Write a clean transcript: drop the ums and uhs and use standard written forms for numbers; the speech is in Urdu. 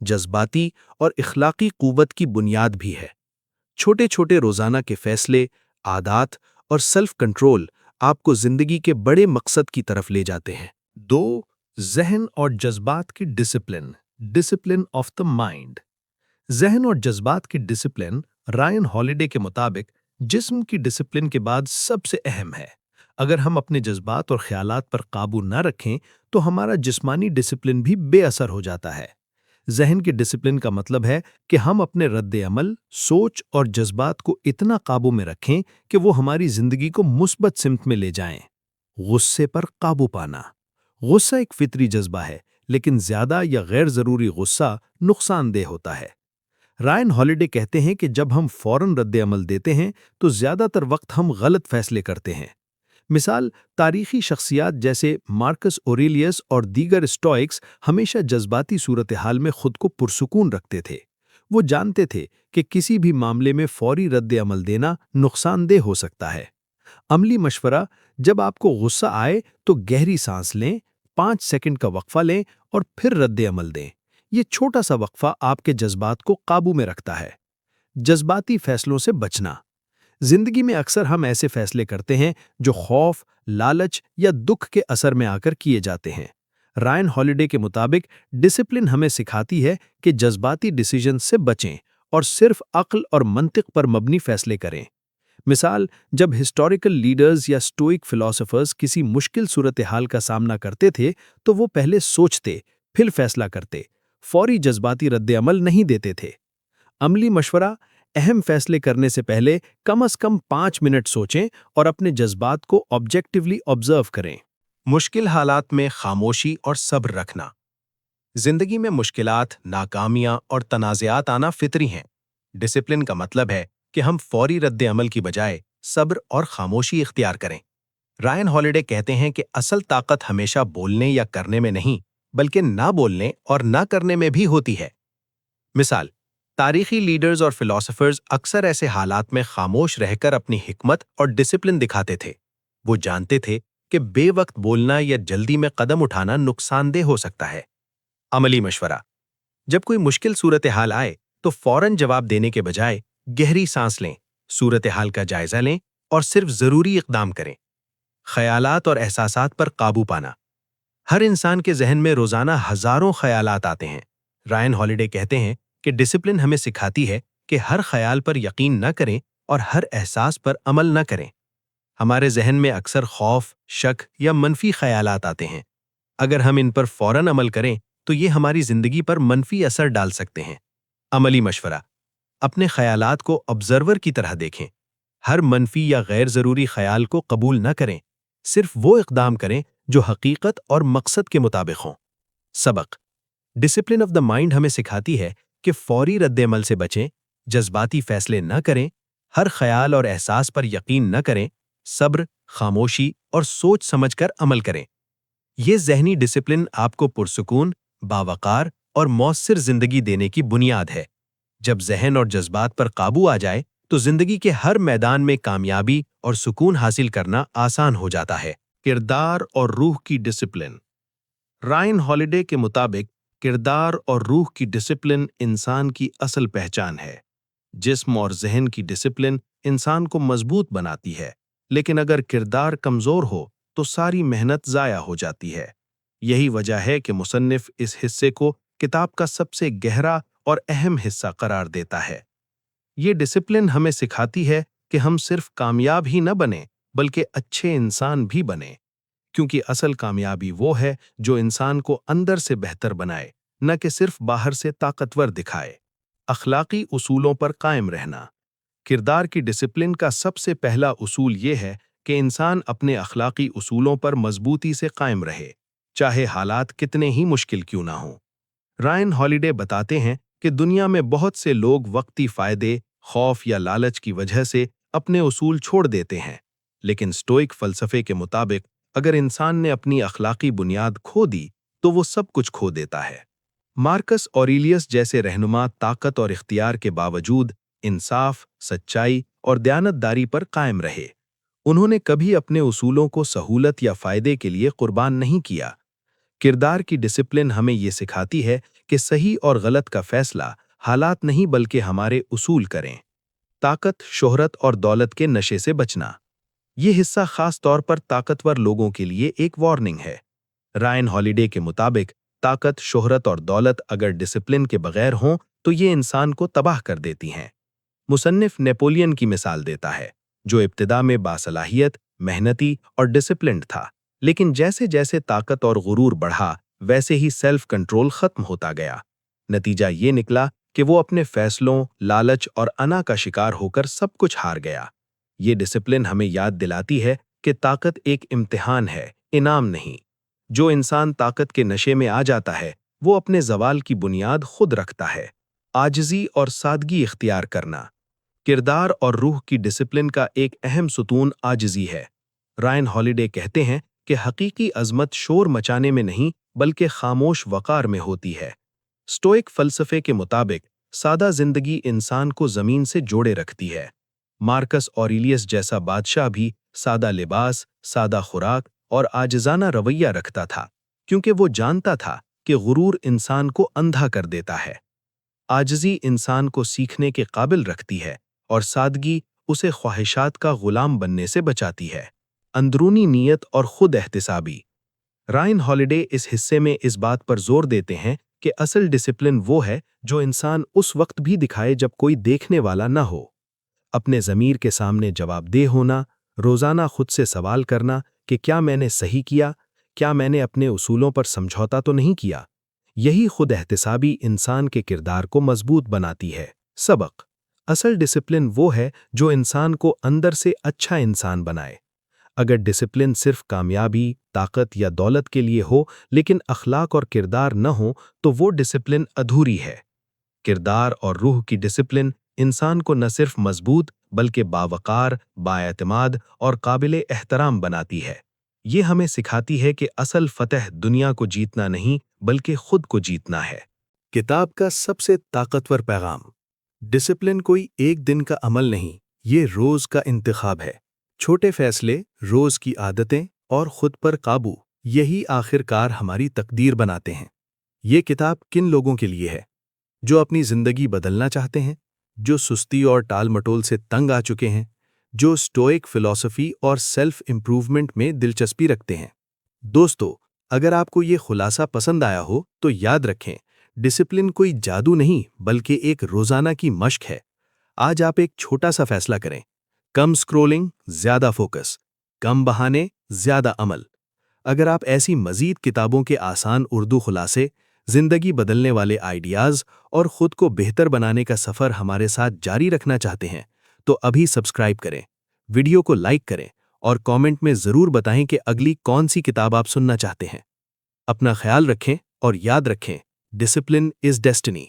جذباتی اور اخلاقی قوت کی بنیاد بھی ہے۔ چھوٹے چھوٹے روزانہ کے فیصلے، عادات اور سیلف کنٹرول آپ کو زندگی کے بڑے مقصد کی طرف لے جاتے ہیں۔ 2. ذہن اور جذبات کی discipline, discipline of the mind. ذہن اور جذبات کی ڈسپلن رائن ہالیڈے کے مطابق جسم کی ڈسپلن کے بعد سب سے اہم ہے۔ اگر ہم اپنے جذبات اور خیالات پر قابو نہ رکھیں تو ہمارا جسمانی ڈسپلن بھی بے اثر ہو جاتا ہے۔ ذہن کی ڈسپلن کا مطلب ہے کہ ہم اپنے رد عمل، سوچ اور جذبات کو اتنا قابو میں رکھیں کہ وہ ہماری زندگی کو مثبت سمت میں لے جائیں۔ غصے پر قابو پانا۔ غصہ ایک فطری جذبہ ہے، لیکن زیادہ یا غیر ضروری غصہ نقصان دہ ہوتا ہے۔ رائن ہالیڈے کہتے ہیں کہ جب ہم فوراً رد عمل دیتے ہیں تو زیادہ تر وقت ہم غلط فیصلے کرتے ہیں۔ مثال، تاریخی شخصیات جیسے مارکس اوریلیس اور دیگر اسٹوئکس ہمیشہ جذباتی صورتحال میں خود کو پرسکون رکھتے تھے۔ وہ جانتے تھے کہ کسی بھی معاملے میں فوری رد عمل دینا نقصان دہ ہو سکتا ہے۔ عملی مشورہ: جب آپ کو غصہ آئے تو گہری سانس لیں، 5 سیکنڈ کا وقفہ لیں اور پھر رد عمل دیں۔ یہ چھوٹا سا وقفہ آپ کے جذبات کو قابو میں رکھتا ہے۔ جذباتی فیصلوں سے بچنا۔ زندگی میں اکثر ہم ایسے فیصلے کرتے ہیں جو خوف، لالچ یا دکھ کے اثر میں آ کر کیے جاتے ہیں۔ رائن ہالیڈے کے مطابق ڈسپلن ہمیں سکھاتی ہے کہ جذباتی ڈیسیژن سے بچیں اور صرف عقل اور منطق پر مبنی فیصلے کریں۔ مثال، جب ہسٹوریکل لیڈرز یا اسٹوئک فلاسفرز کسی مشکل صورتحال کا سامنا کرتے تھے تو وہ پہلے سوچتے، پھر فیصلہ کرتے، فوری جذباتی رد عمل نہیں دیتے تھے۔ عملی مشورہ: اہم فیصلے کرنے سے پہلے کم از کم 5 منٹ سوچیں اور اپنے جذبات کو آبجیکٹیولی آبزرو کریں۔ مشکل حالات میں خاموشی اور صبر رکھنا۔ زندگی میں مشکلات، ناکامیاں اور تنازعات آنا فطری ہیں۔ ڈسپلن کا مطلب ہے کہ ہم فوری رد عمل کی بجائے صبر اور خاموشی اختیار کریں۔ رائن ہالیڈے کہتے ہیں کہ اصل طاقت ہمیشہ بولنے یا کرنے میں نہیں، بلکہ نہ بولنے اور نہ کرنے میں بھی ہوتی ہے۔ مثال، تاریخی لیڈرز اور فلاسفرز اکثر ایسے حالات میں خاموش رہ کر اپنی حکمت اور ڈسپلن دکھاتے تھے۔ وہ جانتے تھے کہ بے وقت بولنا یا جلدی میں قدم اٹھانا نقصان دہ ہو سکتا ہے۔ عملی مشورہ: جب کوئی مشکل صورتحال آئے تو فوراً جواب دینے کے بجائے گہری سانس لیں، صورتحال کا جائزہ لیں اور صرف ضروری اقدام کریں۔ خیالات اور احساسات پر قابو پانا۔ ہر انسان کے ذہن میں روزانہ ہزاروں خیالات آتے ہیں۔ رائن ہالیڈے کہتے ہیں کہ ڈسپلن ہمیں سکھاتی ہے کہ ہر خیال پر یقین نہ کریں اور ہر احساس پر عمل نہ کریں۔ ہمارے ذہن میں اکثر خوف، شک یا منفی خیالات آتے ہیں۔ اگر ہم ان پر فوراً عمل کریں تو یہ ہماری زندگی پر منفی اثر ڈال سکتے ہیں۔ عملی مشورہ: اپنے خیالات کو آبزرور کی طرح دیکھیں۔ ہر منفی یا غیر ضروری خیال کو قبول نہ کریں، صرف وہ اقدام کریں جو حقیقت اور مقصد کے مطابق ہوں۔ سبق: ڈسپلن آف دا مائنڈ ہمیں سکھاتی ہے کہ فوری رد عمل سے بچیں، جذباتی فیصلے نہ کریں، ہر خیال اور احساس پر یقین نہ کریں، صبر، خاموشی اور سوچ سمجھ کر عمل کریں۔ یہ ذہنی ڈسپلن آپ کو پرسکون، باوقار اور مؤثر زندگی دینے کی بنیاد ہے۔ جب ذہن اور جذبات پر قابو آ جائے تو زندگی کے ہر میدان میں کامیابی اور سکون حاصل کرنا آسان ہو جاتا ہے۔ کردار اور روح کی ڈسپلن۔ رائن ہالیڈے کے مطابق کردار اور روح کی ڈسپلن انسان کی اصل پہچان ہے۔ جسم اور ذہن کی ڈسپلن انسان کو مضبوط بناتی ہے، لیکن اگر کردار کمزور ہو تو ساری محنت ضائع ہو جاتی ہے۔ یہی وجہ ہے کہ مصنف اس حصے کو کتاب کا سب سے گہرا اور اہم حصہ قرار دیتا ہے۔ یہ ڈسپلن ہمیں سکھاتی ہے کہ ہم صرف کامیاب ہی نہ بنیں بلکہ اچھے انسان بھی بنیں، کیونکہ اصل کامیابی وہ ہے جو انسان کو اندر سے بہتر بنائے، نہ کہ صرف باہر سے طاقتور دکھائے۔ اخلاقی اصولوں پر قائم رہنا۔ کردار کی ڈسپلن کا سب سے پہلا اصول یہ ہے کہ انسان اپنے اخلاقی اصولوں پر مضبوطی سے قائم رہے، چاہے حالات کتنے ہی مشکل کیوں نہ ہوں۔ رائن ہالیڈے بتاتے ہیں کہ دنیا میں بہت سے لوگ وقتی فائدے، خوف یا لالچ کی وجہ سے اپنے اصول چھوڑ دیتے ہیں، لیکن اسٹوئک فلسفے کے مطابق اگر انسان نے اپنی اخلاقی بنیاد کھو دی تو وہ سب کچھ کھو دیتا ہے۔ مارکس اوریلیس جیسے رہنما طاقت اور اختیار کے باوجود انصاف، سچائی اور دیانتداری پر قائم رہے۔ انہوں نے کبھی اپنے اصولوں کو سہولت یا فائدے کے لیے قربان نہیں کیا۔ کردار کی ڈسپلن ہمیں یہ سکھاتی ہے کہ صحیح اور غلط کا فیصلہ حالات نہیں بلکہ ہمارے اصول کریں۔ طاقت، شہرت اور دولت کے نشے سے بچنا۔ یہ حصہ خاص طور پر طاقتور لوگوں کے لیے ایک وارننگ ہے۔ رائن ہالیڈے کے مطابق طاقت، شہرت اور دولت اگر ڈسپلن کے بغیر ہوں تو یہ انسان کو تباہ کر دیتی ہیں۔ مصنف نیپولین کی مثال دیتا ہے، جو ابتدا میں باصلاحیت، محنتی اور ڈسپلنڈ تھا، لیکن جیسے جیسے طاقت اور غرور بڑھا ویسے ہی سیلف کنٹرول ختم ہوتا گیا۔ نتیجہ یہ نکلا کہ وہ اپنے فیصلوں، لالچ اور انا کا شکار ہو کر سب کچھ ہار گیا۔ یہ ڈسپلن ہمیں یاد دلاتی ہے کہ طاقت ایک امتحان ہے، انعام نہیں۔ جو انسان طاقت کے نشے میں آ جاتا ہے وہ اپنے زوال کی بنیاد خود رکھتا ہے۔ عاجزی اور سادگی اختیار کرنا۔ کردار اور روح کی ڈسپلن کا ایک اہم ستون عاجزی ہے۔ رائن ہالیڈے کہتے ہیں کہ حقیقی عظمت شور مچانے میں نہیں بلکہ خاموش وقار میں ہوتی ہے۔ اسٹوئک فلسفے کے مطابق سادہ زندگی انسان کو زمین سے جوڑے رکھتی ہے۔ مارکس اوریلیس جیسا بادشاہ بھی سادہ لباس، سادہ خوراک اور عاجزانہ رویہ رکھتا تھا، کیونکہ وہ جانتا تھا کہ غرور انسان کو اندھا کر دیتا ہے۔ عاجزی انسان کو سیکھنے کے قابل رکھتی ہے اور سادگی اسے خواہشات کا غلام بننے سے بچاتی ہے۔ اندرونی نیت اور خود احتسابی۔ رائن ہالیڈے اس حصے میں اس بات پر زور دیتے ہیں کہ اصل ڈسپلن وہ ہے جو انسان اس وقت بھی دکھائے جب کوئی دیکھنے والا نہ ہو۔ اپنے ضمیر کے سامنے جواب دہ ہونا، روزانہ خود سے سوال کرنا کہ کیا میں نے صحیح کیا، کیا میں نے اپنے اصولوں پر سمجھوتا تو نہیں کیا۔ یہی خود احتسابی انسان کے کردار کو مضبوط بناتی ہے۔ سبق: اصل ڈسپلن وہ ہے جو انسان کو اندر سے اچھا انسان بنائے۔ اگر ڈسپلن صرف کامیابی، طاقت یا دولت کے لیے ہو لیکن اخلاق اور کردار نہ ہو تو وہ ڈسپلن ادھوری ہے۔ کردار اور روح کی ڈسپلن انسان کو نہ صرف مضبوط بلکہ باوقار، بااعتماد اور قابل احترام بناتی ہے۔ یہ ہمیں سکھاتی ہے کہ اصل فتح دنیا کو جیتنا نہیں بلکہ خود کو جیتنا ہے۔ کتاب کا سب سے طاقتور پیغام: ڈسپلن کوئی ایک دن کا عمل نہیں، یہ روز کا انتخاب ہے۔ چھوٹے فیصلے، روز کی عادتیں اور خود پر قابو، یہی آخر کار ہماری تقدیر بناتے ہیں۔ یہ کتاب کن لوگوں کے لیے ہے؟ جو اپنی زندگی بدلنا چاہتے ہیں، جو سستی اور ٹال مٹول سے تنگ آ چکے ہیں، جو اسٹوئک فلسفی اور سیلف امپروومنٹ میں دلچسپی رکھتے ہیں۔ دوستو، اگر آپ کو یہ خلاصہ پسند آیا ہو تو یاد رکھیں، ڈسپلن کوئی جادو نہیں بلکہ ایک روزانہ کی مشق ہے۔ آج آپ ایک چھوٹا سا فیصلہ کریں: کم سکرولنگ، زیادہ فوکس، کم بہانے، زیادہ عمل۔ اگر آپ ایسی مزید کتابوں کے آسان اردو خلاصے، زندگی بدلنے والے آئیڈیاز اور خود کو بہتر بنانے کا سفر ہمارے ساتھ جاری رکھنا چاہتے ہیں تو ابھی سبسکرائب کریں، ویڈیو کو لائک کریں اور کامنٹ میں ضرور بتائیں کہ اگلی کون سی کتاب آپ سننا چاہتے ہیں۔ اپنا خیال رکھیں اور یاد رکھیں، ڈسپلن از ڈیسٹنی۔